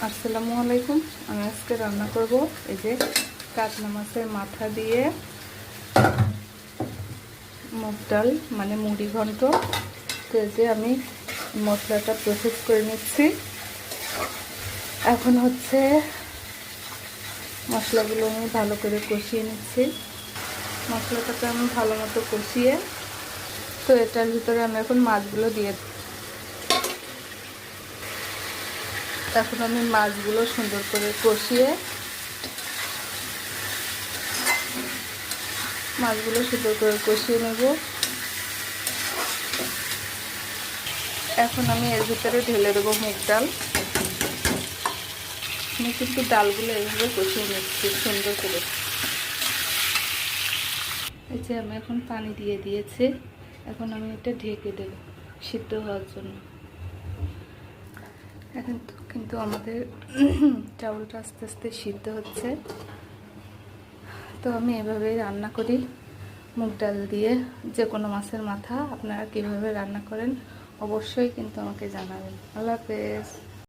আসসালামু আলাইকুম। আমি আজকে রান্না করব এই যে কাতলা মাছের মাথা দিয়ে মুগ ডাল মানে মুড়ি ঘন্ট। তো এই যে আমি মশলাটা প্রসেস করে নিচ্ছি। এখন হচ্ছে মশলাগুলো আমি ভালো করে কষিয়ে নিচ্ছি। মশলাটাকে আমি ভালো মতো কষিয়ে তো এটার ভিতরে আমি এখন মাছগুলো দিয়ে এখন আমি মাছগুলো সুন্দর করে কষিয়ে নেব। এখন আমি এর ভিতরে ঢেলে দেবো মুগ ডাল। আমি কিন্তু ডালগুলো এইভাবে কষিয়ে নিচ্ছি সুন্দর করে। এই যে আমি এখন পানি দিয়ে দিয়েছি। এখন আমি এটা ঢেকে দেব সিদ্ধ হওয়ার জন্য। এখন কিন্তু আমাদের চাউলটা আস্তে আস্তে সিদ্ধ হচ্ছে। তো আমি এভাবেই রান্না করি মুগ ডাল দিয়ে। যে কোনো মাছের মাথা আপনারা কীভাবে রান্না করেন অবশ্যই কিন্তু আমাকে জানাবেন। আল্লাহ হাফেজ।